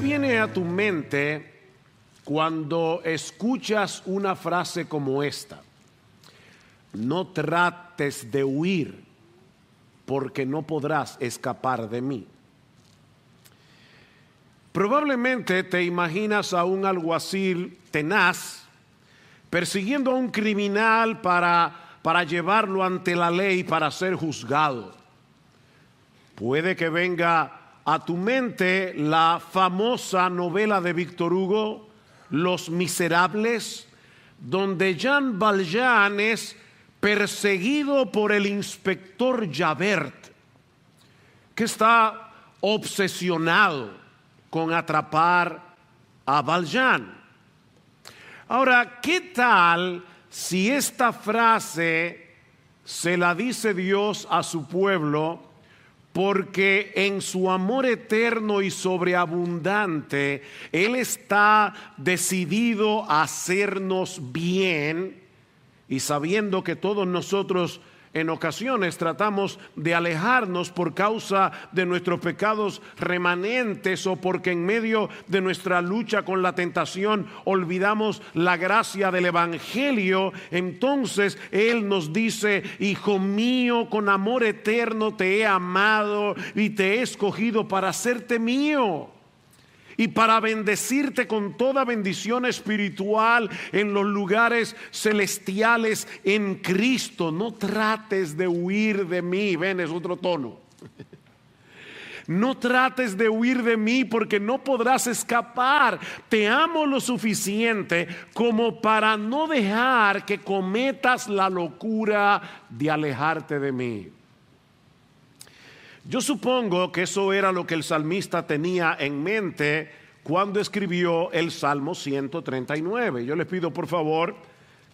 viene a tu mente cuando escuchas una frase como esta? No trates de huir, porque no podrás escapar de mí. Probablemente te imaginas a un alguacil tenaz persiguiendo a un criminal para llevarlo ante la ley para ser juzgado. Puede que venga a tu mente la famosa novela de Víctor Hugo, Los Miserables, donde Jean Valjean es perseguido por el inspector Javert, que está obsesionado con atrapar a Valjean. Ahora, ¿qué tal si esta frase se la dice Dios a su pueblo porque en su amor eterno y sobreabundante Él está decidido a hacernos bien, y sabiendo que todos nosotros en ocasiones tratamos de alejarnos por causa de nuestros pecados remanentes o porque en medio de nuestra lucha con la tentación olvidamos la gracia del Evangelio, entonces Él nos dice: hijo mío, con amor eterno te he amado y te he escogido para hacerte mío y para bendecirte con toda bendición espiritual en los lugares celestiales en Cristo. No trates de huir de mí. Ven, es otro tono. No trates de huir de mí porque no podrás escapar. Te amo lo suficiente como para no dejar que cometas la locura de alejarte de mí. Yo supongo que eso era lo que el salmista tenía en mente cuando escribió el Salmo 139. Yo les pido por favor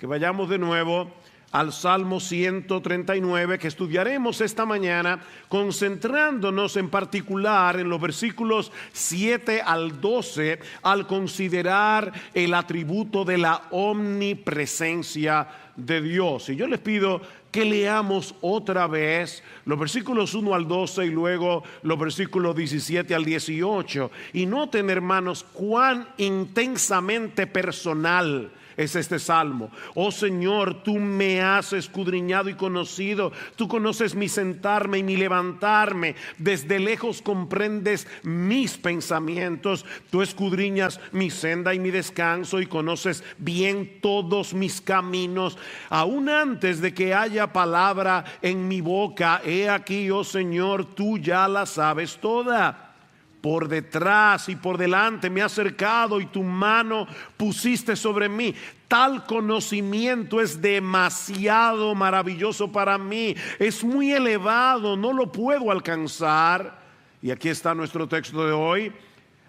que vayamos de nuevo al Salmo 139, que estudiaremos esta mañana, concentrándonos en particular en los versículos 7 al 12, al considerar el atributo de la omnipresencia de Dios. Y yo les pido que leamos otra vez los versículos 1 al 12 y luego los versículos 17 al 18. Y noten, hermanos, cuán intensamente personal es este salmo. Oh Señor, tú me has escudriñado y conocido. Tú conoces mi sentarme y mi levantarme. Desde lejos comprendes mis pensamientos. Tú escudriñas mi senda y mi descanso y conoces bien todos mis caminos. Aún antes de que haya palabra en mi boca, he aquí, oh Señor, tú ya la sabes toda. Por detrás y por delante me has cercado y tu mano pusiste sobre mí. Tal conocimiento es demasiado maravilloso para mí. Es muy elevado, no lo puedo alcanzar. Y aquí está nuestro texto de hoy.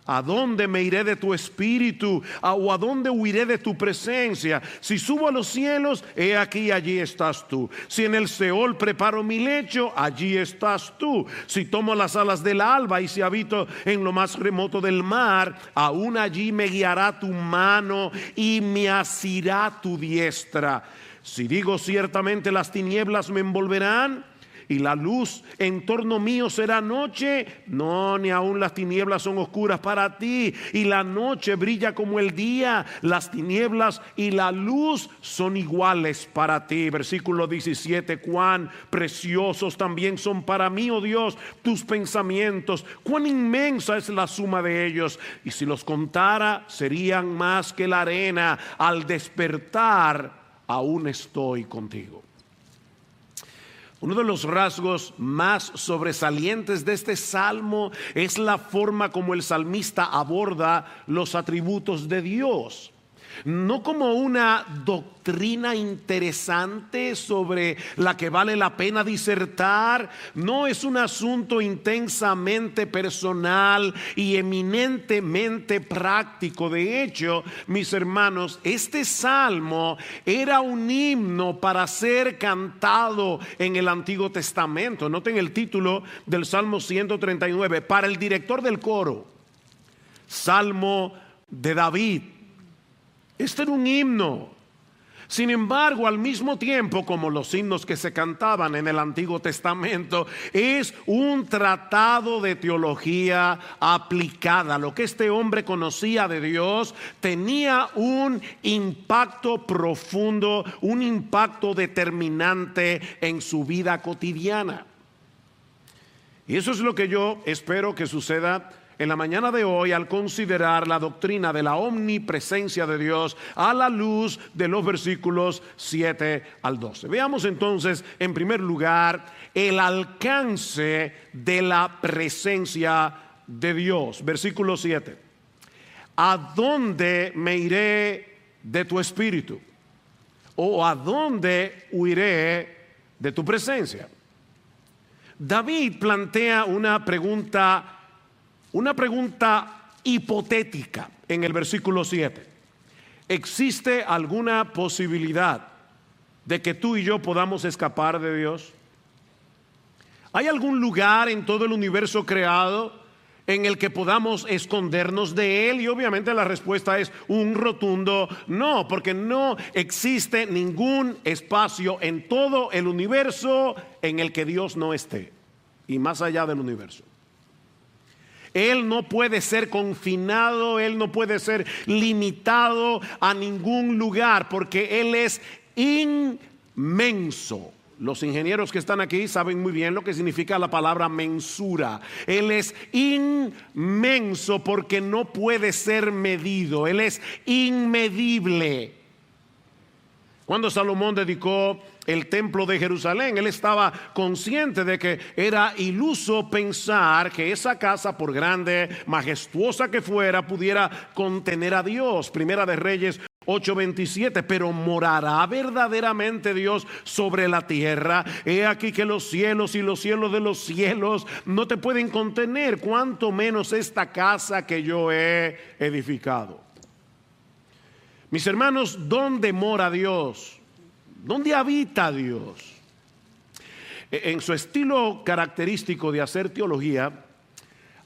¿A dónde me iré de tu espíritu? ¿O a dónde huiré de tu presencia? Si subo a los cielos, he aquí, allí estás tú. Si en el Seol preparo mi lecho, allí estás tú. Si tomo las alas del alba y si habito en lo más remoto del mar, aún allí me guiará tu mano y me asirá tu diestra. Si digo ciertamente las tinieblas me envolverán y la luz en torno mío será noche, no, ni aun las tinieblas son oscuras para ti, y la noche brilla como el día. Las tinieblas y la luz son iguales para ti. Versículo 17, cuán preciosos también son para mí, oh Dios, tus pensamientos, cuán inmensa es la suma de ellos, y si los contara serían más que la arena. Al despertar aún estoy contigo. Uno de los rasgos más sobresalientes de este salmo es la forma como el salmista aborda los atributos de Dios. No como una doctrina interesante sobre la que vale la pena disertar. No es un asunto intensamente personal y eminentemente práctico. De hecho, mis hermanos, este salmo era un himno para ser cantado en el Antiguo Testamento. Noten el título del Salmo 139, para el director del coro, Salmo de David. Este era un himno. Sin embargo, al mismo tiempo, como los himnos que se cantaban en el Antiguo Testamento, es un tratado de teología aplicada. Lo que este hombre conocía de Dios tenía un impacto profundo, un impacto determinante en su vida cotidiana. Y eso es lo que yo espero que suceda en la mañana de hoy al considerar la doctrina de la omnipresencia de Dios a la luz de los versículos 7 al 12. Veamos entonces, en primer lugar, el alcance de la presencia de Dios. Versículo 7. ¿A dónde me iré de tu espíritu? ¿O a dónde huiré de tu presencia? David plantea una pregunta hipotética en el versículo 7. ¿Existe alguna posibilidad de que tú y yo podamos escapar de Dios? ¿Hay algún lugar en todo el universo creado en el que podamos escondernos de Él? Y obviamente la respuesta es un rotundo no, porque no existe ningún espacio en todo el universo en el que Dios no esté, y más allá del universo. Él no puede ser confinado, Él no puede ser limitado a ningún lugar, porque Él es inmenso. Los ingenieros que están aquí saben muy bien lo que significa la palabra mensura. Él es inmenso porque no puede ser medido. Él es inmedible. Cuando Salomón dedicó el templo de Jerusalén, él estaba consciente de que era iluso pensar que esa casa, por grande, majestuosa que fuera, pudiera contener a Dios. Primera de Reyes 8:27, pero morará verdaderamente Dios sobre la tierra. He aquí que los cielos y los cielos de los cielos no te pueden contener, cuanto menos esta casa que yo he edificado. Mis hermanos, ¿dónde mora Dios? ¿Dónde habita Dios? En su estilo característico de hacer teología,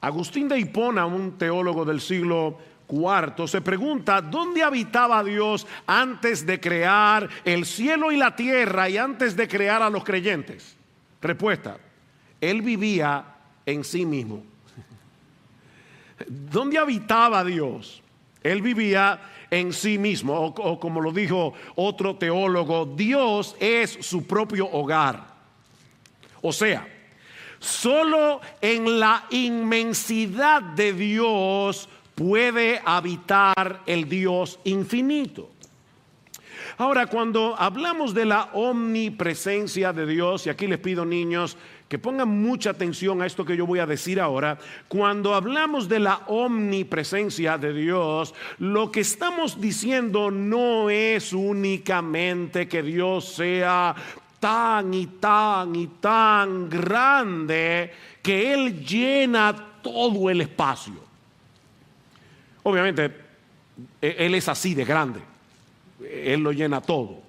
Agustín de Hipona, un teólogo del siglo IV, se pregunta: ¿dónde habitaba Dios antes de crear el cielo y la tierra y antes de crear a los creyentes? Respuesta: Él vivía en sí mismo. ¿Dónde habitaba Dios? Él vivía en sí mismo, o como lo dijo otro teólogo, Dios es su propio hogar. O sea, solo en la inmensidad de Dios puede habitar el Dios infinito. Ahora, cuando hablamos de la omnipresencia de Dios, y aquí les pido, niños, que pongan mucha atención a esto que yo voy a decir ahora. Cuando hablamos de la omnipresencia de Dios, lo que estamos diciendo no es únicamente que Dios sea tan y tan y tan grande que Él llena todo el espacio. Obviamente, Él es así de grande. Él lo llena todo.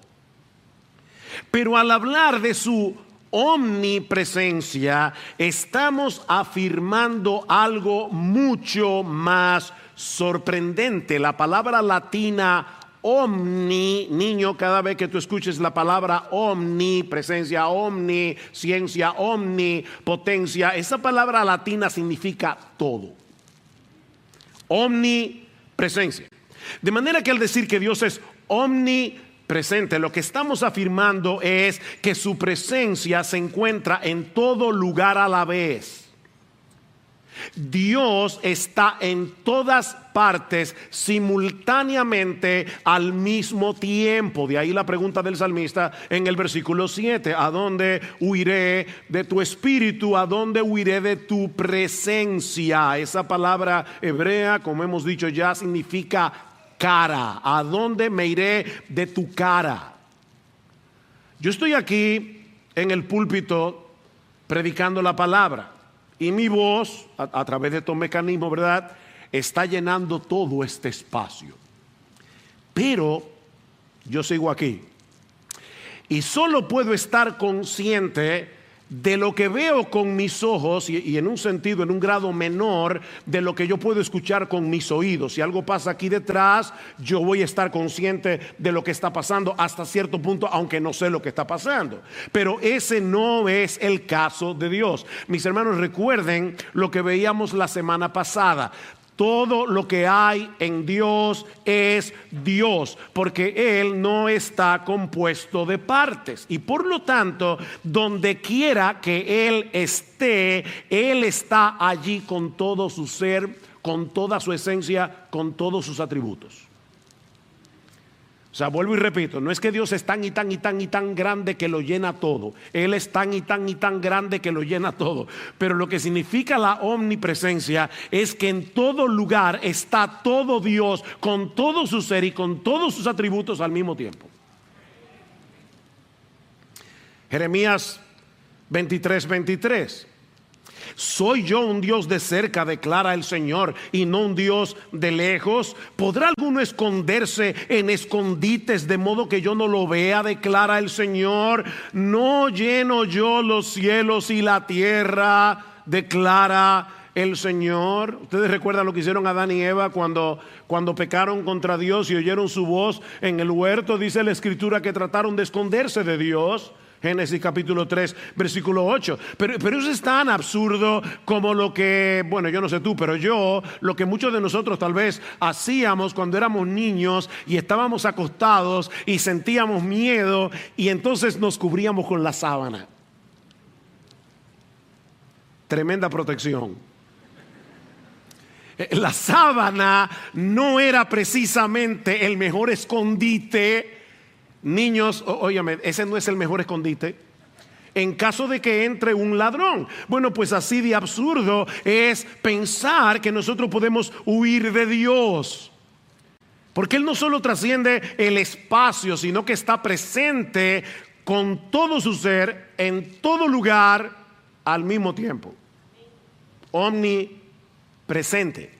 Pero al hablar de su omnipresencia, estamos afirmando algo mucho más sorprendente. La palabra latina omni, niño, cada vez que tú escuches la palabra omnipresencia, omnisciencia, omnipotencia, esa palabra latina significa todo. Omnipresencia. De manera que al decir que Dios es omnipresente, lo que estamos afirmando es que su presencia se encuentra en todo lugar a la vez. Dios está en todas partes simultáneamente al mismo tiempo. De ahí la pregunta del salmista en el versículo 7: ¿a dónde huiré de tu espíritu? ¿A dónde huiré de tu presencia? Esa palabra hebrea, como hemos dicho ya, significa cara. ¿A dónde me iré de tu cara? Yo estoy aquí en el púlpito predicando la palabra, y mi voz, a través de estos mecanismos, ¿verdad?, está llenando todo este espacio. Pero yo sigo aquí. Y solo puedo estar consciente de lo que veo con mis ojos y en un sentido, en un grado menor de lo que yo puedo escuchar con mis oídos. Si algo pasa aquí detrás, yo voy a estar consciente de lo que está pasando hasta cierto punto, aunque no sé lo que está pasando. Pero ese no es el caso de Dios. Mis hermanos, recuerden lo que veíamos la semana pasada. Todo lo que hay en Dios es Dios, porque Él no está compuesto de partes. Y por lo tanto, donde quiera que Él está allí con todo su ser, con toda su esencia, con todos sus atributos. O sea, vuelvo y repito, no es que Dios es tan y tan y tan y tan grande que lo llena todo. Él es tan y tan y tan grande que lo llena todo. Pero lo que significa la omnipresencia es que en todo lugar está todo Dios con todo su ser y con todos sus atributos al mismo tiempo. Jeremías 23:23. ¿Soy yo un Dios de cerca, declara el Señor, y no un Dios de lejos? ¿Podrá alguno esconderse en escondites de modo que yo no lo vea, declara el Señor? ¿No lleno yo los cielos y la tierra, declara el Señor? Ustedes recuerdan lo que hicieron Adán y Eva cuando pecaron contra Dios y oyeron su voz en el huerto. Dice la Escritura que trataron de esconderse de Dios. Génesis capítulo 3, versículo 8. Pero eso es tan absurdo como lo que, bueno, yo no sé tú, pero lo que muchos de nosotros tal vez hacíamos cuando éramos niños y estábamos acostados y sentíamos miedo y entonces nos cubríamos con la sábana. Tremenda protección. La sábana no era precisamente el mejor escondite. Niños, óyame, ese no es el mejor escondite en caso de que entre un ladrón. Bueno, pues así de absurdo es pensar que nosotros podemos huir de Dios, porque Él no solo trasciende el espacio, sino que está presente con todo su ser, en todo lugar, al mismo tiempo. Omnipresente.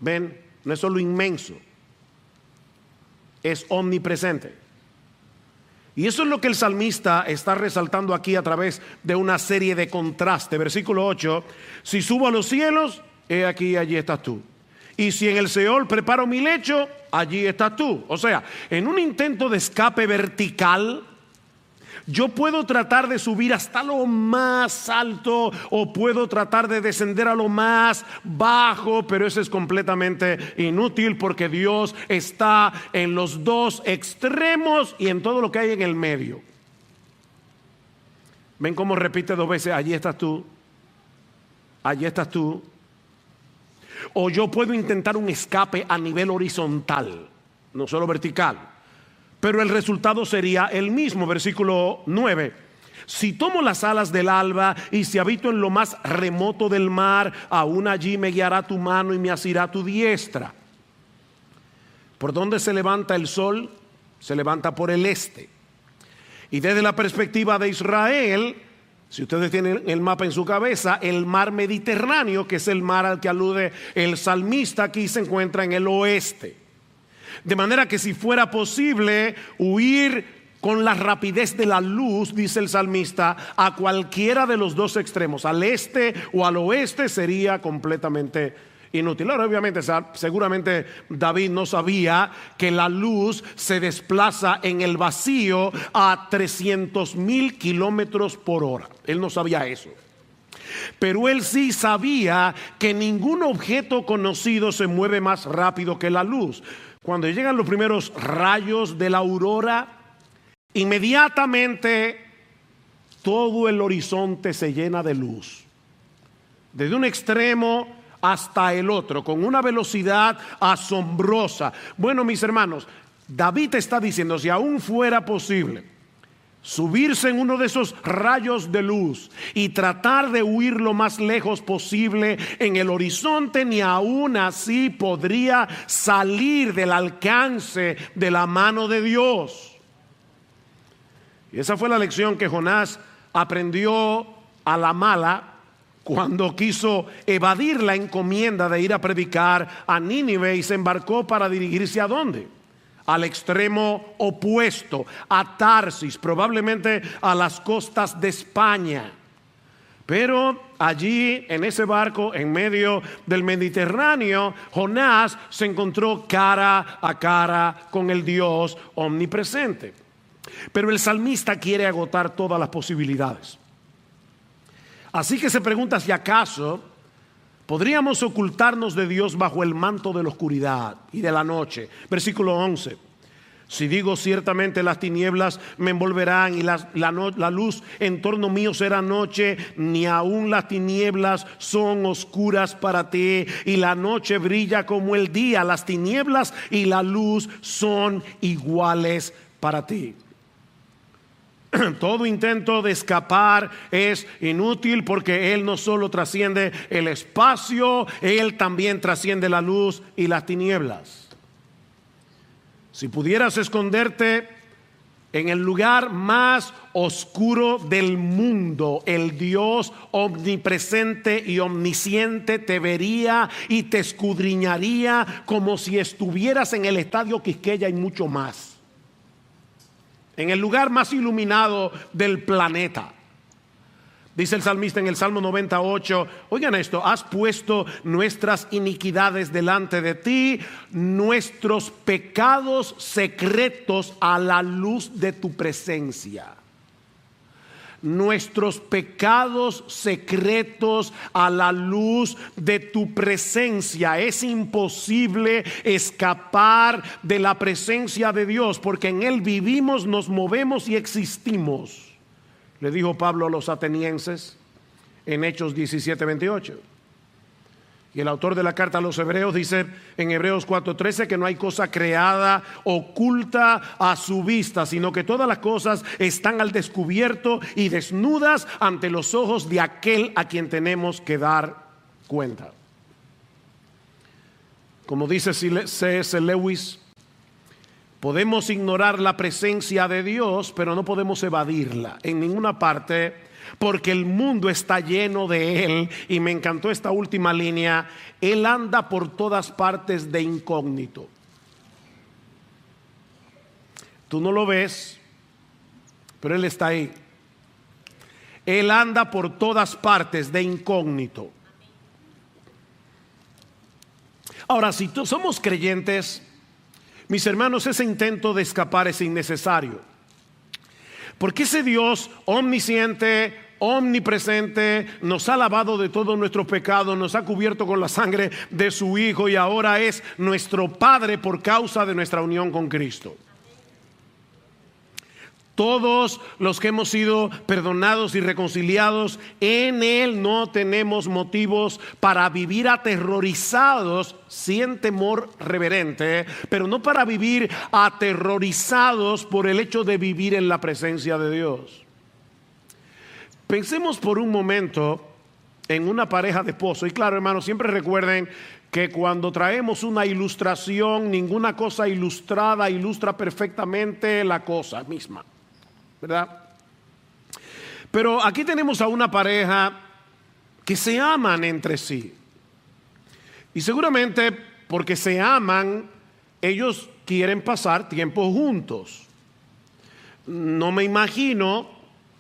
¿Ven? No es solo inmenso, es omnipresente. Y eso es lo que el salmista está resaltando aquí a través de una serie de contrastes. Versículo 8, si subo a los cielos, he aquí, allí estás tú. Y si en el Seol preparo mi lecho, allí estás tú. O sea, en un intento de escape vertical, yo puedo tratar de subir hasta lo más alto o puedo tratar de descender a lo más bajo, pero eso es completamente inútil porque Dios está en los dos extremos y en todo lo que hay en el medio. ¿Ven cómo repite dos veces? Allí estás tú, allí estás tú. O yo puedo intentar un escape a nivel horizontal, no solo vertical. Pero el resultado sería el mismo. Versículo 9. Si tomo las alas del alba y si habito en lo más remoto del mar, aún allí me guiará tu mano y me asirá tu diestra. ¿Por dónde se levanta el sol? Se levanta por el este. Y desde la perspectiva de Israel, si ustedes tienen el mapa en su cabeza, el mar Mediterráneo, que es el mar al que alude el salmista, aquí se encuentra en el oeste. De manera que si fuera posible huir con la rapidez de la luz, dice el salmista, a cualquiera de los dos extremos, al este o al oeste, sería completamente inútil. Ahora, obviamente, seguramente David no sabía que la luz se desplaza en el vacío a 300,000 kilómetros por hora. Él no sabía eso. Pero él sí sabía que ningún objeto conocido se mueve más rápido que la luz. Cuando llegan los primeros rayos de la aurora, inmediatamente todo el horizonte se llena de luz. Desde un extremo hasta el otro, con una velocidad asombrosa. Bueno, mis hermanos, David está diciendo, si aún fuera posible subirse en uno de esos rayos de luz y tratar de huir lo más lejos posible en el horizonte, ni aún así podría salir del alcance de la mano de Dios. Y esa fue la lección que Jonás aprendió a la mala cuando quiso evadir la encomienda de ir a predicar a Nínive y se embarcó para dirigirse ¿a dónde? Al extremo opuesto, a Tarsis, probablemente a las costas de España. Pero allí, en ese barco, en medio del Mediterráneo, Jonás se encontró cara a cara con el Dios omnipresente. Pero el salmista quiere agotar todas las posibilidades. Así que se pregunta si acaso podríamos ocultarnos de Dios bajo el manto de la oscuridad y de la noche. Versículo 11. Si digo ciertamente las tinieblas me envolverán y la luz en torno mío será noche, ni aun las tinieblas son oscuras para ti, y la noche brilla como el día. Las tinieblas y la luz son iguales para ti. Todo intento de escapar es inútil, porque Él no solo trasciende el espacio, Él también trasciende la luz y las tinieblas. Si pudieras esconderte en el lugar más oscuro del mundo, el Dios omnipresente y omnisciente te vería y te escudriñaría como si estuvieras en el Estadio Quisqueya y mucho más. En el lugar más iluminado del planeta. Dice el salmista en el Salmo 98, oigan esto: has puesto nuestras iniquidades delante de ti, nuestros pecados secretos a la luz de tu presencia. Nuestros pecados secretos a la luz de tu presencia. Es imposible escapar de la presencia de Dios, porque en Él vivimos, nos movemos y existimos. Le dijo Pablo a los atenienses en Hechos 17:28. Y el autor de la carta a los Hebreos dice en Hebreos 4:13 que no hay cosa creada oculta a su vista, sino que todas las cosas están al descubierto y desnudas ante los ojos de aquel a quien tenemos que dar cuenta. Como dice C.S. Lewis, podemos ignorar la presencia de Dios, pero no podemos evadirla en ninguna parte, porque el mundo está lleno de Él. Y me encantó esta última línea: Él anda por todas partes de incógnito. Tú no lo ves, pero Él está ahí. Él anda por todas partes de incógnito. Ahora, si somos creyentes, mis hermanos, ese intento de escapar es innecesario, porque ese Dios omnisciente, omnipresente, nos ha lavado de todos nuestros pecados, nos ha cubierto con la sangre de su Hijo, y ahora es nuestro Padre por causa de nuestra unión con Cristo. Todos los que hemos sido perdonados y reconciliados en Él no tenemos motivos para vivir aterrorizados, sin temor reverente, pero no para vivir aterrorizados por el hecho de vivir en la presencia de Dios. Pensemos por un momento en una pareja de esposos. Y claro, hermanos, siempre recuerden que cuando traemos una ilustración, ninguna cosa ilustrada ilustra perfectamente la cosa misma, ¿verdad? Pero aquí tenemos a una pareja que se aman entre sí. Y seguramente porque se aman, ellos quieren pasar tiempo juntos. No me imagino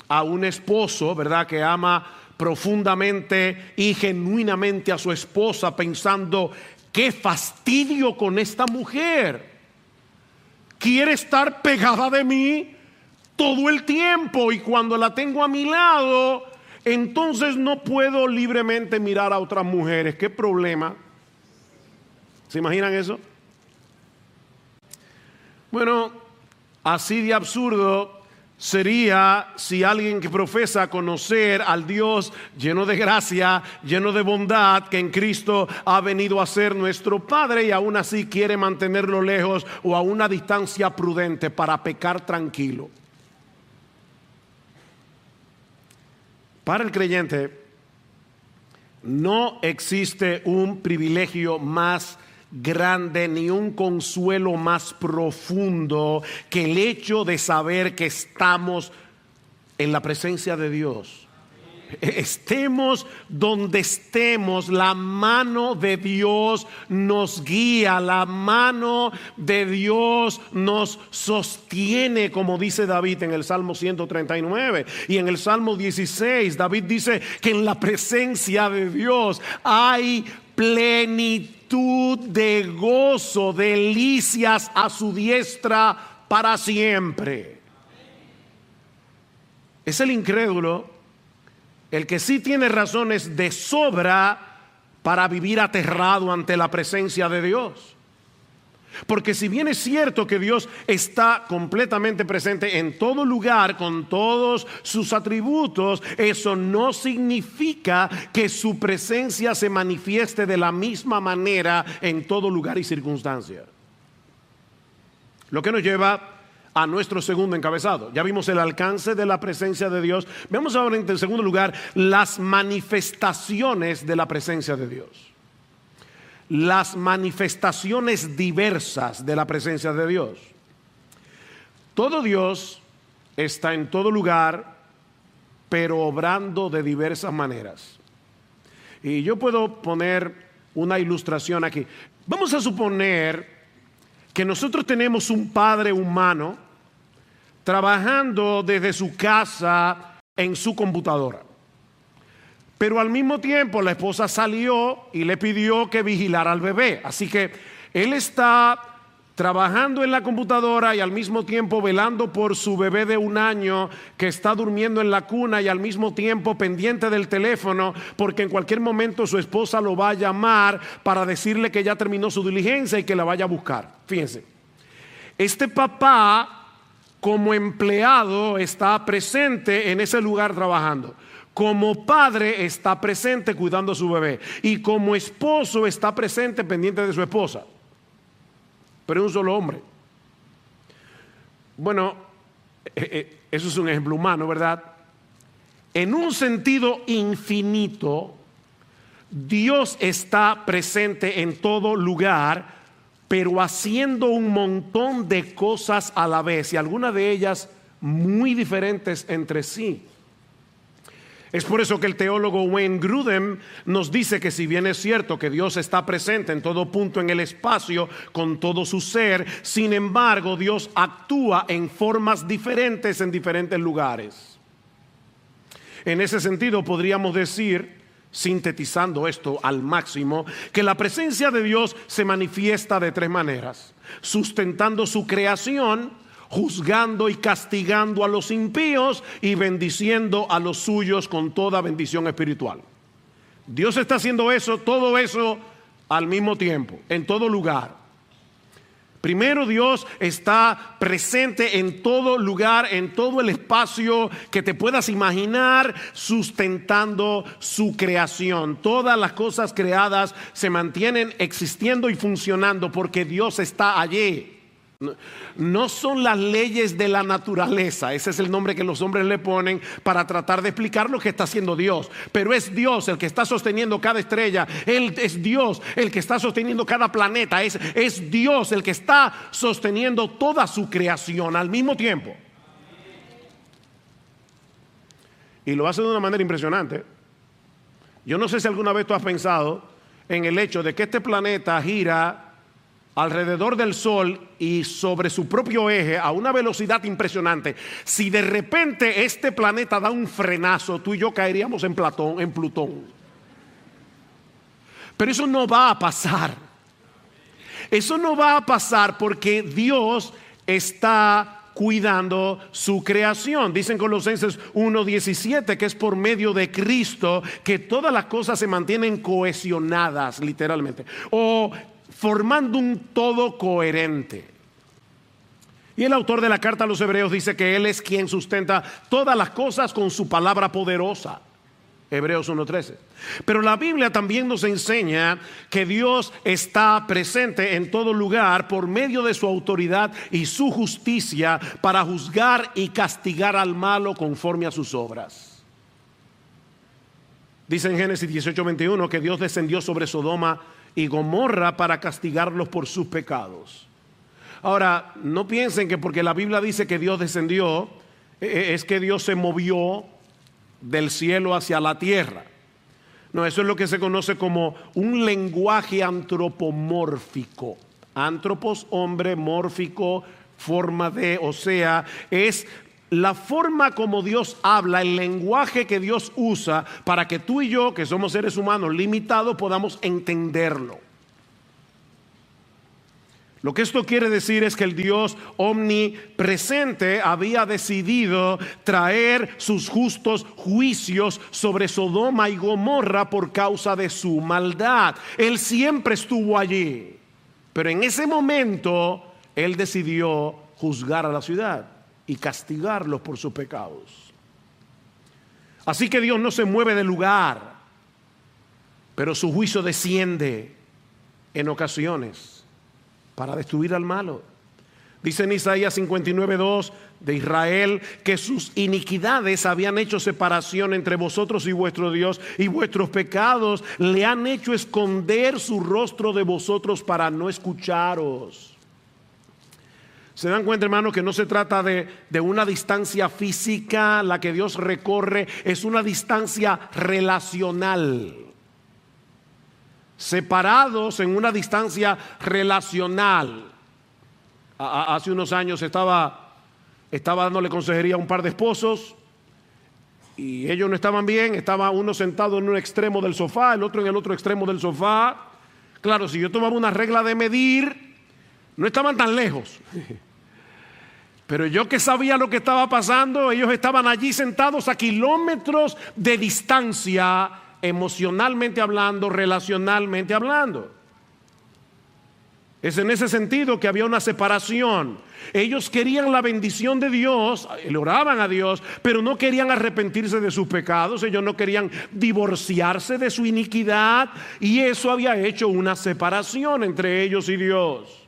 a un esposo, ¿verdad?, que ama profundamente y genuinamente a su esposa, pensando: qué fastidio con esta mujer. Quiere estar pegada de mí todo el tiempo, y cuando la tengo a mi lado, entonces no puedo libremente mirar a otras mujeres. ¿Qué problema? ¿Se imaginan eso? Bueno, así de absurdo sería si alguien que profesa conocer al Dios lleno de gracia, lleno de bondad, que en Cristo ha venido a ser nuestro Padre, y aún así quiere mantenerlo lejos o a una distancia prudente para pecar tranquilo. Para el creyente no existe un privilegio más grande ni un consuelo más profundo que el hecho de saber que estamos en la presencia de Dios. Estemos donde estemos, la mano de Dios nos guía, la mano de Dios nos sostiene, como dice David en el Salmo 139. Y en el Salmo 16, David dice que en la presencia de Dios hay plenitud de gozo, delicias a su diestra para siempre. Es el incrédulo el que sí tiene razones de sobra para vivir aterrado ante la presencia de Dios. Porque si bien es cierto que Dios está completamente presente en todo lugar, con todos sus atributos, eso no significa que su presencia se manifieste de la misma manera en todo lugar y circunstancia. Lo que nos lleva a nuestro segundo encabezado. Ya vimos el alcance de la presencia de Dios. Veamos ahora en segundo lugar las manifestaciones de la presencia de Dios. Las manifestaciones diversas de la presencia de Dios. Todo Dios está en todo lugar, pero obrando de diversas maneras. Y yo puedo poner una ilustración aquí. Vamos a suponer que nosotros tenemos un padre humano trabajando desde su casa en su computadora. Pero al mismo tiempo la esposa salió y le pidió que vigilara al bebé. Así que él está trabajando en la computadora y al mismo tiempo velando por su bebé de 1 año que está durmiendo en la cuna, y al mismo tiempo pendiente del teléfono porque en cualquier momento su esposa lo va a llamar para decirle que ya terminó su diligencia y que la vaya a buscar. Fíjense, este papá como empleado está presente en ese lugar trabajando. Como padre está presente cuidando a su bebé. Y como esposo está presente pendiente de su esposa. Pero es un solo hombre. Bueno, eso es un ejemplo humano, ¿verdad? En un sentido infinito, Dios está presente en todo lugar, pero haciendo un montón de cosas a la vez, y algunas de ellas muy diferentes entre sí. Es por eso que el teólogo Wayne Grudem nos dice que si bien es cierto que Dios está presente en todo punto en el espacio con todo su ser, sin embargo Dios actúa en formas diferentes en diferentes lugares. En ese sentido podríamos decir, sintetizando esto al máximo, que la presencia de Dios se manifiesta de 3 maneras: sustentando su creación, juzgando y castigando a los impíos y bendiciendo a los suyos con toda bendición espiritual. Dios está haciendo eso, todo eso al mismo tiempo, en todo lugar. Primero, Dios está presente en todo lugar, en todo el espacio que te puedas imaginar, sustentando su creación. Todas las cosas creadas se mantienen existiendo y funcionando porque Dios está allí. No son las leyes de la naturaleza, ese es el nombre que los hombres le ponen para tratar de explicar lo que está haciendo Dios, pero es Dios el que está sosteniendo cada estrella, es Dios el que está sosteniendo cada planeta, es Dios el que está sosteniendo toda su creación al mismo tiempo. Y lo hace de una manera impresionante. Yo no sé si alguna vez tú has pensado en el hecho de que este planeta gira alrededor del Sol y sobre su propio eje a una velocidad impresionante. Si de repente este planeta da un frenazo, tú y yo caeríamos en Plutón. Pero eso no va a pasar. Eso no va a pasar porque Dios está cuidando su creación. Dicen Colosenses 1:17 que es por medio de Cristo que todas las cosas se mantienen cohesionadas, literalmente, o formando un todo coherente. Y el autor de la carta a los Hebreos dice que Él es quien sustenta todas las cosas con su palabra poderosa. Hebreos 1:13. Pero la Biblia también nos enseña que Dios está presente en todo lugar por medio de su autoridad y su justicia para juzgar y castigar al malo conforme a sus obras. Dice en Génesis 18:21 que Dios descendió sobre Sodoma y Gomorra para castigarlos por sus pecados. Ahora, no piensen que porque la Biblia dice que Dios descendió, es que Dios se movió del cielo hacia la tierra. No, eso es lo que se conoce como un lenguaje antropomórfico. Antropos, hombre, mórfico, forma de, o sea, es la forma como Dios habla, el lenguaje que Dios usa para que tú y yo, que somos seres humanos limitados, podamos entenderlo. Lo que esto quiere decir es que el Dios omnipresente había decidido traer sus justos juicios sobre Sodoma y Gomorra por causa de su maldad. Él siempre estuvo allí, pero en ese momento Él decidió juzgar a la ciudad y castigarlos por sus pecados. Así que Dios no se mueve del lugar, pero su juicio desciende en ocasiones para destruir al malo. Dice en Isaías 59:2 de Israel que sus iniquidades habían hecho separación entre vosotros y vuestro Dios, y vuestros pecados le han hecho esconder su rostro de vosotros para no escucharos. ¿Se dan cuenta, hermanos, que no se trata de una distancia física? La que Dios recorre es una distancia relacional. Separados en una distancia relacional. Hace unos años estaba dándole consejería a un par de esposos y ellos no estaban bien. Estaba uno sentado en un extremo del sofá, el otro en el otro extremo del sofá. Claro, si yo tomaba una regla de medir, no estaban tan lejos. Pero yo que sabía lo que estaba pasando, ellos estaban allí sentados a kilómetros de distancia, emocionalmente hablando, relacionalmente hablando. Es en ese sentido que había una separación. Ellos querían la bendición de Dios, le oraban a Dios, pero no querían arrepentirse de sus pecados. Ellos no querían divorciarse de su iniquidad, y eso había hecho una separación entre ellos y Dios.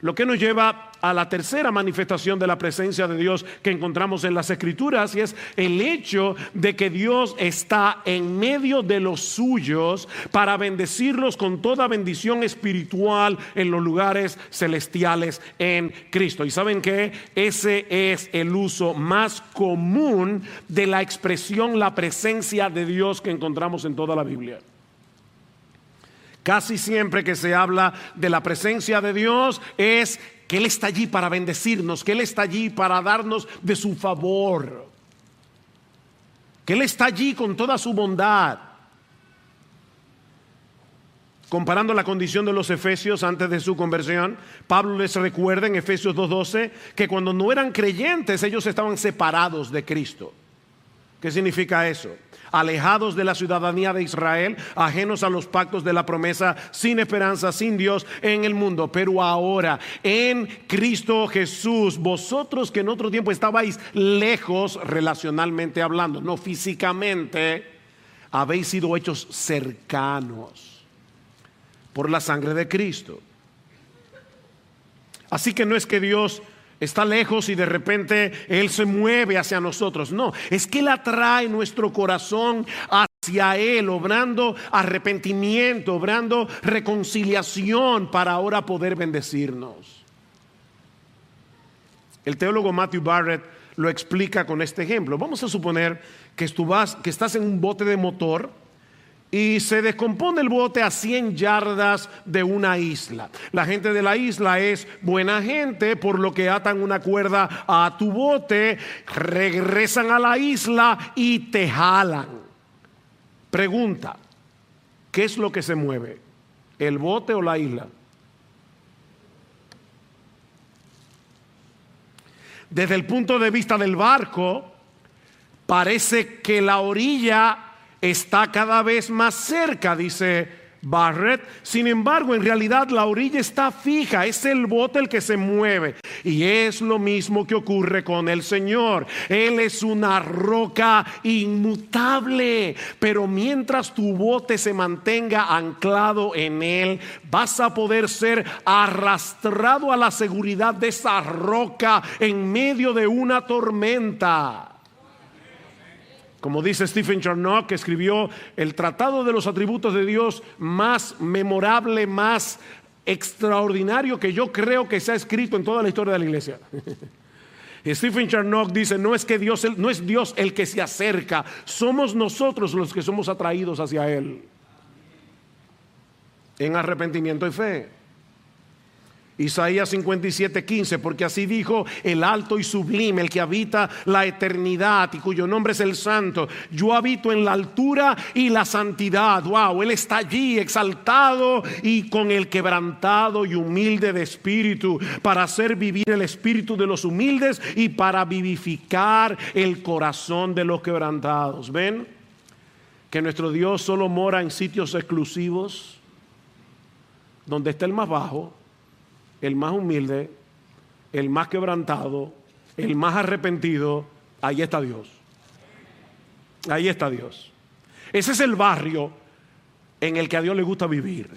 Lo que nos lleva a la tercera manifestación de la presencia de Dios que encontramos en las Escrituras, y es el hecho de que Dios está en medio de los suyos para bendecirlos con toda bendición espiritual en los lugares celestiales en Cristo. ¿Y saben qué? Ese es el uso más común de la expresión la presencia de Dios que encontramos en toda la Biblia. Casi siempre que se habla de la presencia de Dios es que Él está allí para bendecirnos, que Él está allí para darnos de su favor, que Él está allí con toda su bondad. Comparando la condición de los efesios antes de su conversión, Pablo les recuerda en Efesios 2:12 que cuando no eran creyentes ellos estaban separados de Cristo. ¿Qué significa eso? Alejados de la ciudadanía de Israel, ajenos a los pactos de la promesa, sin esperanza, sin Dios en el mundo. Pero ahora, en Cristo Jesús, vosotros que en otro tiempo estabais lejos relacionalmente hablando, no físicamente, habéis sido hechos cercanos por la sangre de Cristo. Así que no es que Dios está lejos y de repente Él se mueve hacia nosotros. No, es que Él atrae nuestro corazón hacia Él, obrando arrepentimiento, obrando reconciliación para ahora poder bendecirnos. El teólogo Matthew Barrett lo explica con este ejemplo. Vamos a suponer que estás en un bote de motor y se descompone el bote a 100 yardas de una isla. La gente de la isla es buena gente, por lo que atan una cuerda a tu bote, regresan a la isla y te jalan. Pregunta: ¿qué es lo que se mueve? ¿El bote o la isla? Desde el punto de vista del barco, parece que la orilla está cada vez más cerca, dice Barrett. Sin embargo, en realidad la orilla está fija, es el bote el que se mueve. Y es lo mismo que ocurre con el Señor. Él es una roca inmutable, pero mientras tu bote se mantenga anclado en Él, vas a poder ser arrastrado a la seguridad de esa roca en medio de una tormenta. Como dice Stephen Charnock, que escribió el tratado de los atributos de Dios más memorable, más extraordinario que yo creo que se ha escrito en toda la historia de la iglesia. Stephen Charnock dice, no es Dios el que se acerca, somos nosotros los que somos atraídos hacia Él en arrepentimiento y fe. Isaías 57:15, porque así dijo el alto y sublime, el que habita la eternidad y cuyo nombre es el Santo: yo habito en la altura y la santidad. Wow, Él está allí exaltado y con el quebrantado y humilde de espíritu, para hacer vivir el espíritu de los humildes y para vivificar el corazón de los quebrantados. ¿Ven? Que nuestro Dios solo mora en sitios exclusivos, donde está el más bajo, el más humilde, el más quebrantado, el más arrepentido. Ahí está Dios. Ahí está Dios. Ese es el barrio en el que a Dios le gusta vivir.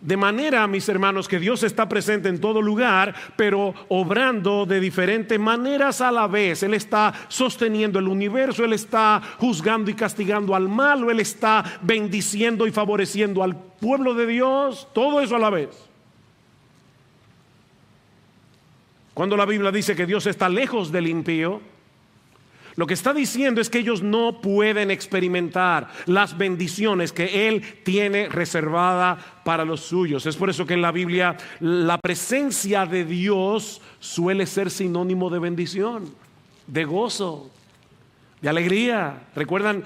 De manera, mis hermanos, que Dios está presente en todo lugar, pero obrando de diferentes maneras a la vez. Él está sosteniendo el universo, Él está juzgando y castigando al malo, Él está bendiciendo y favoreciendo al pueblo de Dios, todo eso a la vez. Cuando la Biblia dice que Dios está lejos del impío, lo que está diciendo es que ellos no pueden experimentar las bendiciones que Él tiene reservada para los suyos. Es por eso que en la Biblia la presencia de Dios suele ser sinónimo de bendición, de gozo, de alegría. ¿Recuerdan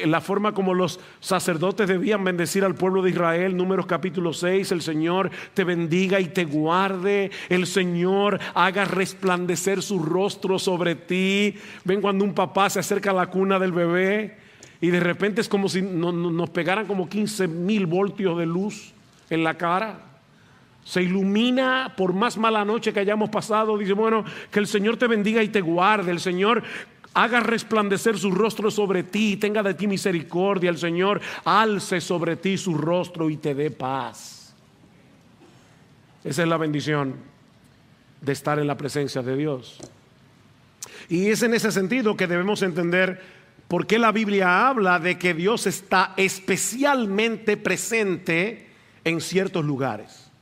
la forma como los sacerdotes debían bendecir al pueblo de Israel? Números capítulo 6, el Señor te bendiga y te guarde, el Señor haga resplandecer su rostro sobre ti. Ven cuando un papá se acerca a la cuna del bebé y de repente es como si nos pegaran como 15,000 voltios de luz en la cara. Se ilumina por más mala noche que hayamos pasado. Dice, bueno, que el Señor te bendiga y te guarde, el Señor haga resplandecer su rostro sobre ti, tenga de ti misericordia, el Señor alce sobre ti su rostro y te dé paz. Esa es la bendición de estar en la presencia de Dios. Y es en ese sentido que debemos entender por qué la Biblia habla de que Dios está especialmente presente en ciertos lugares.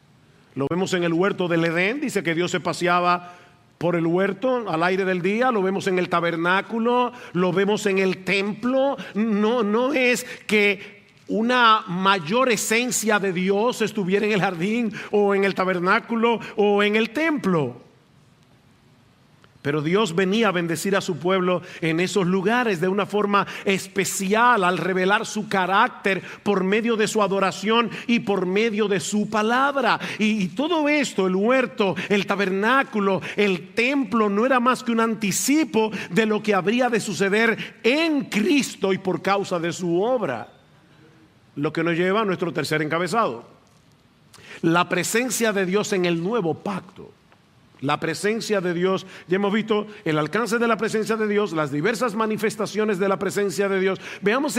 Lo vemos en el huerto del Edén, dice que Dios se paseaba por el huerto al aire del día. Lo vemos en el tabernáculo, lo vemos en el templo. No es que una mayor esencia de Dios estuviera en el jardín o en el tabernáculo o en el templo. Pero Dios venía a bendecir a su pueblo en esos lugares de una forma especial, al revelar su carácter por medio de su adoración y por medio de su palabra. Y todo esto, el huerto, el tabernáculo, el templo, no era más que un anticipo de lo que habría de suceder en Cristo y por causa de su obra. Lo que nos lleva a nuestro tercer encabezado: la presencia de Dios en el nuevo pacto. La presencia de Dios. Ya hemos visto el alcance de la presencia de Dios, las diversas manifestaciones de la presencia de Dios. Veamos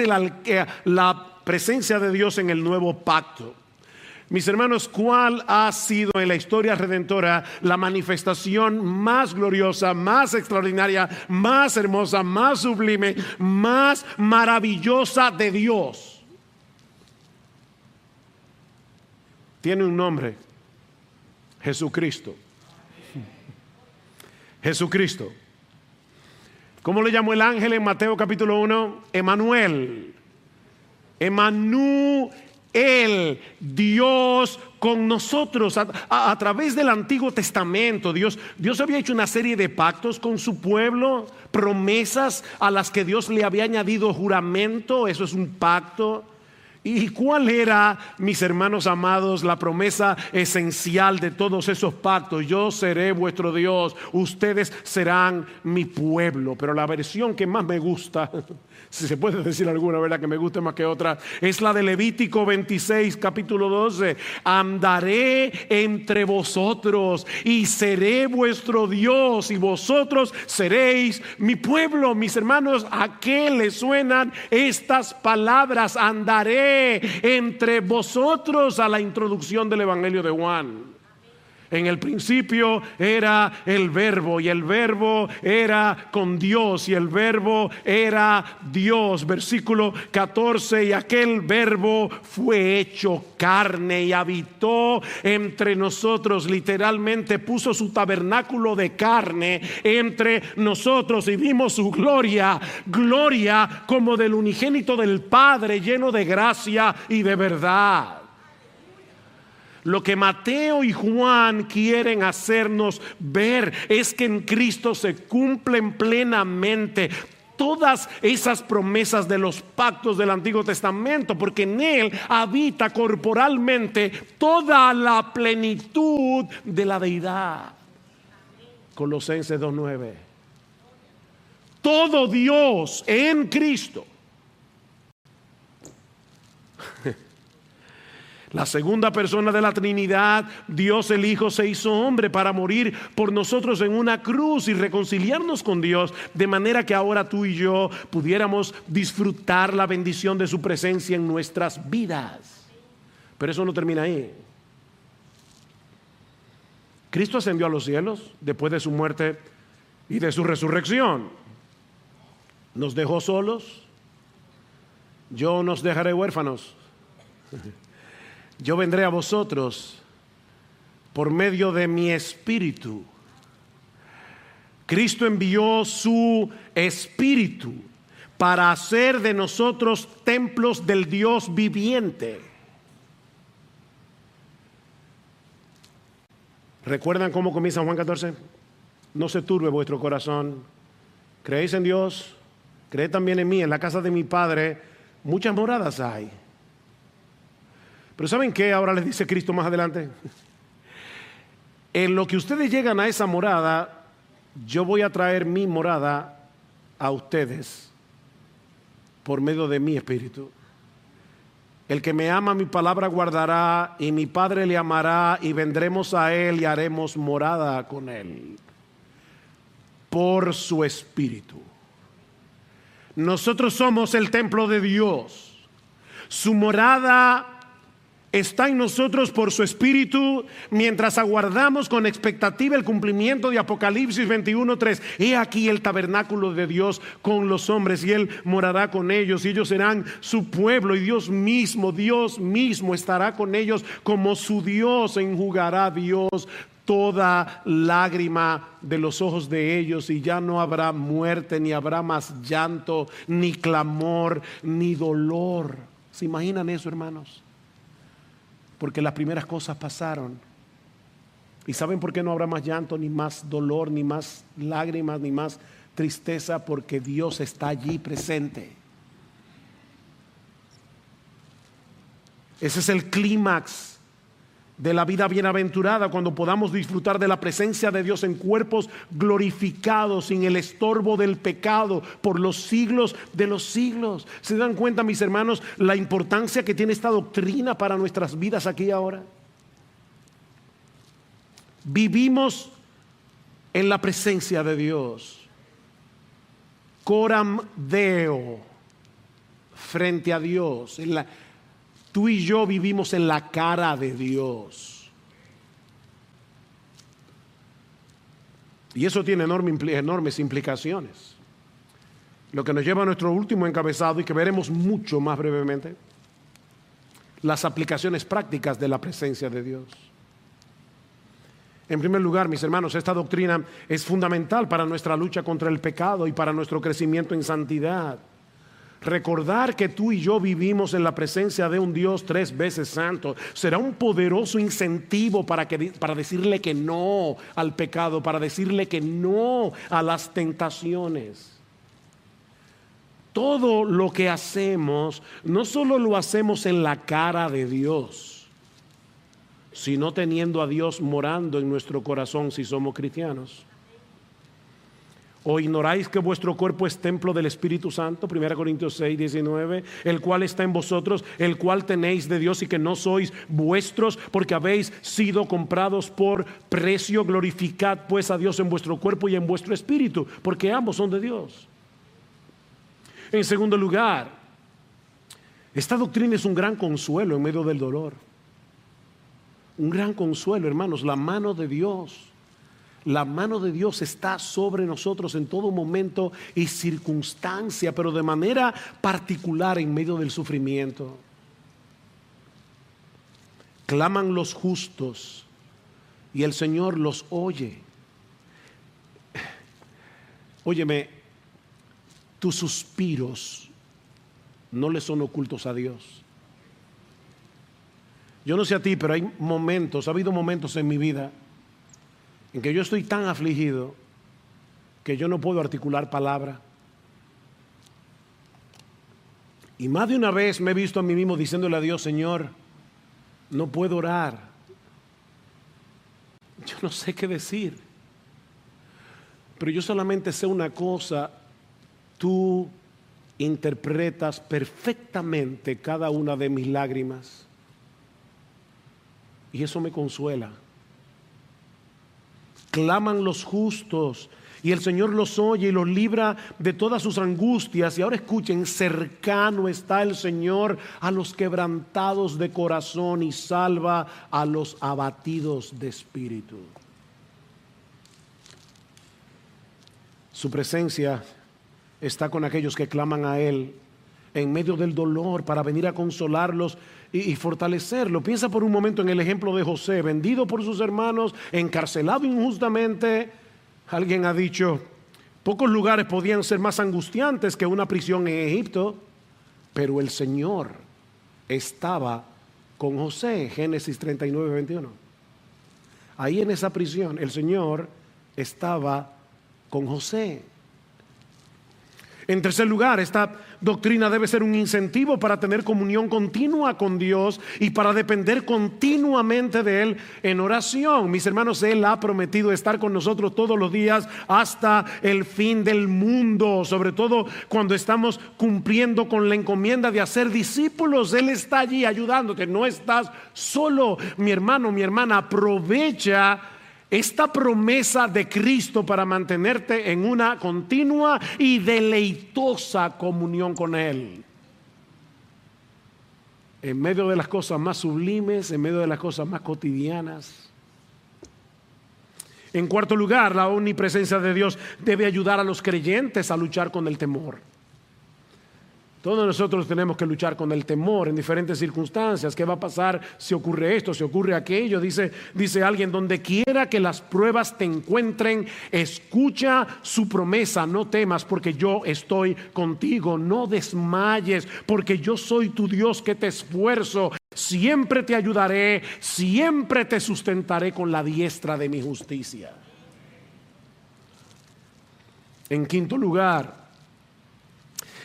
la presencia de Dios en el nuevo pacto. Mis hermanos, ¿cuál ha sido en la historia redentora la manifestación más gloriosa, más extraordinaria, más hermosa, más sublime, más maravillosa de Dios? Tiene un nombre: Jesucristo. Jesucristo. ¿Cómo le llamó el ángel en Mateo capítulo 1? Emmanuel. Emmanuel, Dios con nosotros. A través del Antiguo Testamento, Dios había hecho una serie de pactos con su pueblo, promesas a las que Dios le había añadido juramento. Eso es un pacto. ¿Y cuál era, mis hermanos amados, la promesa esencial de todos esos pactos? Yo seré vuestro Dios, ustedes serán mi pueblo. Pero la versión que más me gusta, si se puede decir alguna, ¿verdad?, que me guste más que otra, es la de Levítico 26, capítulo 12. Andaré entre vosotros y seré vuestro Dios y vosotros seréis mi pueblo. Mis hermanos, ¿a qué le suenan estas palabras? Andaré entre vosotros, a la introducción del Evangelio de Juan. En el principio era el Verbo, y el Verbo era con Dios, y el Verbo era Dios. Versículo 14: y aquel Verbo fue hecho carne y habitó entre nosotros. Literalmente puso su tabernáculo de carne entre nosotros, y vimos su gloria, gloria como del unigénito del Padre, lleno de gracia y de verdad. Lo que Mateo y Juan quieren hacernos ver es que en Cristo se cumplen plenamente todas esas promesas de los pactos del Antiguo Testamento, porque en Él habita corporalmente toda la plenitud de la deidad. Colosenses 2:9. Todo Dios en Cristo. La segunda persona de la Trinidad, Dios el Hijo, se hizo hombre para morir por nosotros en una cruz y reconciliarnos con Dios, de manera que ahora tú y yo pudiéramos disfrutar la bendición de su presencia en nuestras vidas. Pero eso no termina ahí. Cristo ascendió a los cielos después de su muerte y de su resurrección. ¿Nos dejó solos? Yo nos dejaré huérfanos. Yo vendré a vosotros por medio de mi Espíritu. Cristo envió su Espíritu para hacer de nosotros templos del Dios viviente. ¿Recuerdan cómo comienza Juan 14? No se turbe vuestro corazón. ¿Creéis en Dios? Creed también en mí. En la casa de mi Padre muchas moradas hay. Pero ¿saben qué ahora les dice Cristo más adelante? En lo que ustedes llegan a esa morada, yo voy a traer mi morada a ustedes por medio de mi Espíritu. El que me ama, mi palabra guardará, y mi Padre le amará, y vendremos a Él y haremos morada con Él por su Espíritu. Nosotros somos el templo de Dios. Su morada está en nosotros por su Espíritu, mientras aguardamos con expectativa el cumplimiento de Apocalipsis 21:3. He aquí el tabernáculo de Dios con los hombres, y Él morará con ellos, y ellos serán su pueblo, y Dios mismo estará con ellos como su Dios. Enjugará Dios toda lágrima de los ojos de ellos, y ya no habrá muerte, ni habrá más llanto, ni clamor, ni dolor. ¿Se imaginan eso, hermanos? Porque las primeras cosas pasaron. ¿Y saben por qué no habrá más llanto, ni más dolor, ni más lágrimas, ni más tristeza? Porque Dios está allí presente. Ese es el clímax de la vida bienaventurada, cuando podamos disfrutar de la presencia de Dios en cuerpos glorificados, sin el estorbo del pecado, por los siglos de los siglos. ¿Se dan cuenta, mis hermanos, la importancia que tiene esta doctrina para nuestras vidas aquí y ahora? Vivimos en la presencia de Dios. Coram Deo, frente a Dios. Tú y yo vivimos en la cara de Dios. Y eso tiene enormes implicaciones. Lo que nos lleva a nuestro último encabezado, y que veremos mucho más brevemente: las aplicaciones prácticas de la presencia de Dios. En primer lugar, mis hermanos, esta doctrina es fundamental para nuestra lucha contra el pecado y para nuestro crecimiento en santidad. Recordar que tú y yo vivimos en la presencia de un Dios 3 veces santo será un poderoso incentivo para decirle que no al pecado, para decirle que no a las tentaciones. Todo lo que hacemos, no solo lo hacemos en la cara de Dios, sino teniendo a Dios morando en nuestro corazón si somos cristianos. ¿O ignoráis que vuestro cuerpo es templo del Espíritu Santo? 1 Corintios 6:19. El cual está en vosotros, el cual tenéis de Dios, y que no sois vuestros, porque habéis sido comprados por precio. Glorificad pues a Dios en vuestro cuerpo y en vuestro espíritu, porque ambos son de Dios. En segundo lugar, esta doctrina es un gran consuelo en medio del dolor. Un gran consuelo, hermanos, la mano de Dios. La mano de Dios está sobre nosotros en todo momento y circunstancia, pero de manera particular en medio del sufrimiento. Claman los justos y el Señor los oye. Óyeme, tus suspiros no le son ocultos a Dios. Yo no sé a ti, pero hay momentos, ha habido momentos en mi vida en que yo estoy tan afligido que yo no puedo articular palabra. Y más de una vez me he visto a mí mismo diciéndole a Dios: Señor, no puedo orar. Yo no sé qué decir. Pero yo solamente sé una cosa: tú interpretas perfectamente cada una de mis lágrimas. Y eso me consuela. Claman los justos y el Señor los oye y los libra de todas sus angustias. Y ahora escuchen: cercano está el Señor a los quebrantados de corazón y salva a los abatidos de espíritu. Su presencia está con aquellos que claman a Él en medio del dolor para venir a consolarlos y fortalecerlo. Piensa por un momento en el ejemplo de José, vendido por sus hermanos, encarcelado injustamente. Alguien ha dicho: pocos lugares podían ser más angustiantes que una prisión en Egipto, pero el Señor estaba con José. Génesis 39:21. Ahí en esa prisión el Señor estaba con José. En tercer lugar, esta doctrina debe ser un incentivo para tener comunión continua con Dios y para depender continuamente de Él en oración. Mis hermanos, Él ha prometido estar con nosotros todos los días hasta el fin del mundo, sobre todo cuando estamos cumpliendo con la encomienda de hacer discípulos. Él está allí ayudándote, no estás solo. Mi hermano, mi hermana, aprovecha esta promesa de Cristo para mantenerte en una continua y deleitosa comunión con Él. En medio de las cosas más sublimes, en medio de las cosas más cotidianas. En cuarto lugar, la omnipresencia de Dios debe ayudar a los creyentes a luchar con el temor. Todos nosotros tenemos que luchar con el temor en diferentes circunstancias. ¿Qué va a pasar si ocurre esto, si ocurre aquello? Dice alguien: donde quiera que las pruebas te encuentren, escucha su promesa. No temas, porque yo estoy contigo. No desmayes, porque yo soy tu Dios que te esfuerzo. Siempre te ayudaré, siempre te sustentaré con la diestra de mi justicia. En quinto lugar,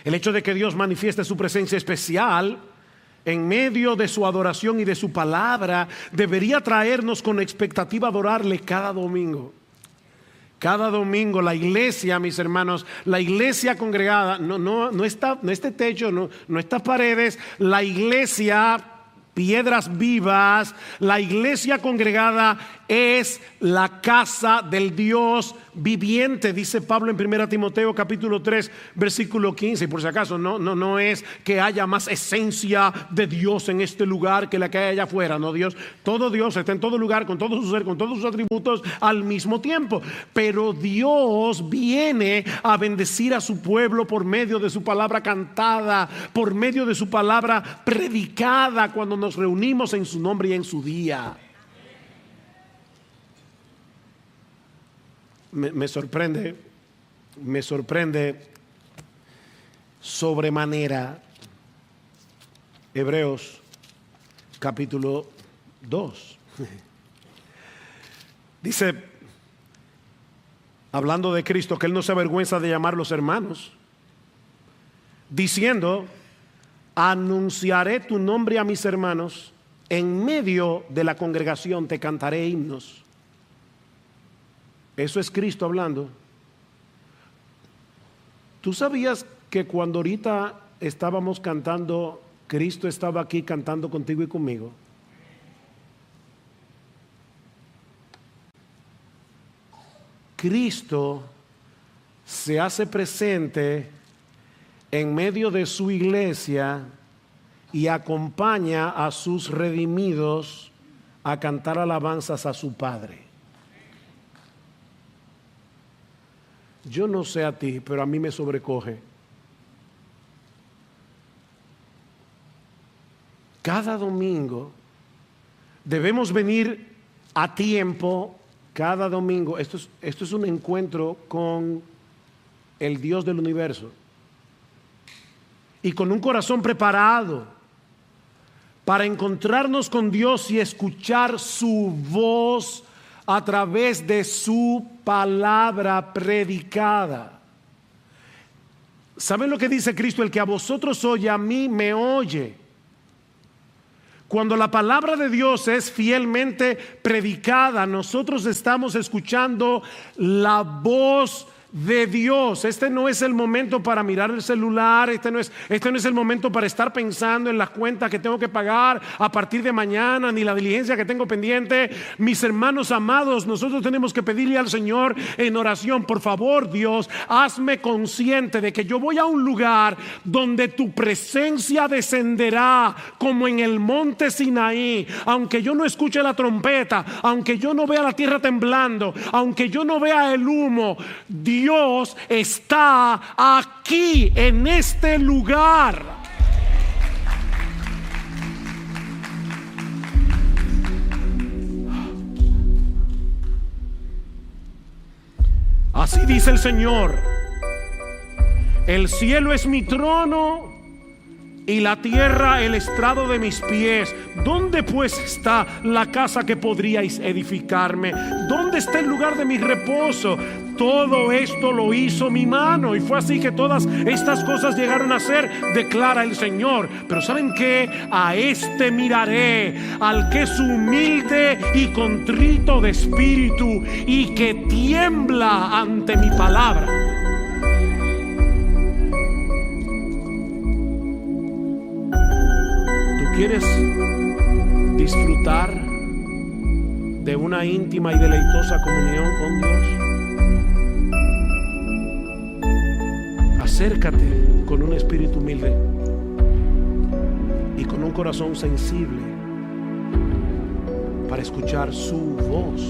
el hecho de que Dios manifieste su presencia especial en medio de su adoración y de su palabra debería traernos con expectativa adorarle cada domingo. Cada domingo la iglesia, mis hermanos, la iglesia congregada, no este techo, no estas paredes, la iglesia, piedras vivas, la iglesia congregada es la casa del Dios viviente, dice Pablo en 1 Timoteo capítulo 3 versículo 15. Y por si acaso no es que haya más esencia de Dios en este lugar que la que hay allá afuera. No, todo Dios está en todo lugar, con todo su ser, con todos sus atributos al mismo tiempo. Pero Dios viene a bendecir a su pueblo por medio de su palabra cantada, por medio de su palabra predicada, cuando nos reunimos en su nombre y en su día. Me sorprende sobremanera Hebreos capítulo 2. Dice, hablando de Cristo, que Él no se avergüenza de llamarlos hermanos, diciendo: anunciaré tu nombre a mis hermanos, en medio de la congregación te cantaré himnos. Eso es Cristo hablando. ¿Tú sabías que cuando ahorita estábamos cantando, Cristo estaba aquí cantando contigo y conmigo? Cristo se hace presente en medio de su iglesia y acompaña a sus redimidos a cantar alabanzas a su Padre. Yo no sé a ti, pero a mí me sobrecoge. Cada domingo debemos venir a tiempo. Cada domingo, esto es un encuentro con el Dios del universo y con un corazón preparado para encontrarnos con Dios y escuchar su voz a través de su palabra predicada. ¿Saben lo que dice Cristo? El que a vosotros oye, a mí me oye. Cuando la palabra de Dios es fielmente predicada, nosotros estamos escuchando la voz de Dios. Este no es el momento para mirar el celular, este no es el momento para estar pensando en las cuentas que tengo que pagar a partir de mañana, ni la diligencia que tengo pendiente. Mis hermanos amados, nosotros tenemos que pedirle al Señor en oración: por favor, Dios, hazme consciente de que yo voy a un lugar donde tu presencia descenderá como en el monte Sinaí. Aunque yo no escuche la trompeta, aunque yo no vea la tierra temblando, aunque yo no vea el humo, Dios está aquí en este lugar. Así dice el Señor: el cielo es mi trono y la tierra el estrado de mis pies. ¿Dónde pues está la casa que podríais edificarme? ¿Dónde está el lugar de mi reposo? Todo esto lo hizo mi mano, y fue así que todas estas cosas llegaron a ser, declara el Señor. Pero ¿saben qué? A este miraré, al que es humilde y contrito de espíritu y que tiembla ante mi palabra. ¿Quieres disfrutar de una íntima y deleitosa comunión con Dios? Acércate con un espíritu humilde y con un corazón sensible para escuchar su voz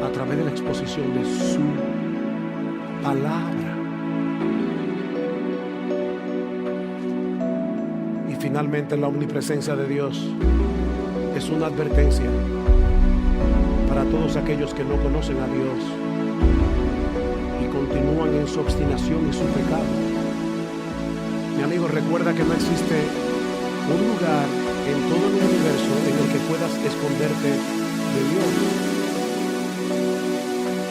a través de la exposición de su palabra. Finalmente, la omnipresencia de Dios es una advertencia para todos aquellos que no conocen a Dios y continúan en su obstinación y su pecado. Mi amigo, recuerda que no existe un lugar en todo el universo en el que puedas esconderte de Dios.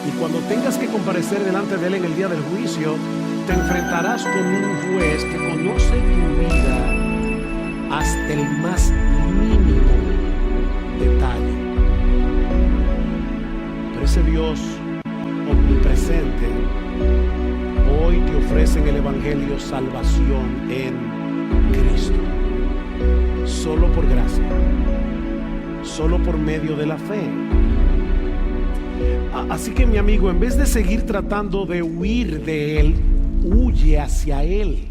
Y cuando tengas que comparecer delante de Él en el día del juicio, te enfrentarás con un juez que conoce tu vida hasta el más mínimo detalle. Pero ese Dios omnipresente hoy te ofrece en el Evangelio salvación en Cristo, solo por gracia, solo por medio de la fe. Así que, mi amigo, en vez de seguir tratando de huir de Él, huye hacia Él.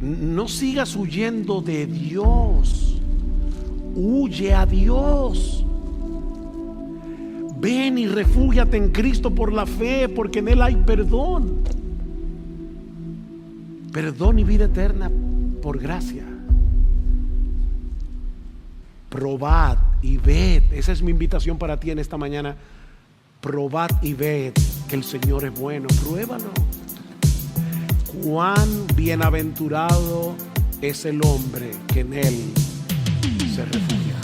No sigas huyendo de Dios, huye a Dios. Ven y refúgiate en Cristo por la fe, porque en Él hay perdón y vida eterna por gracia. Probad y ved, esa es mi invitación para ti en esta mañana. Probad y ved que el Señor es bueno. Pruébalo. Cuán bienaventurado es el hombre que en Él se refugia.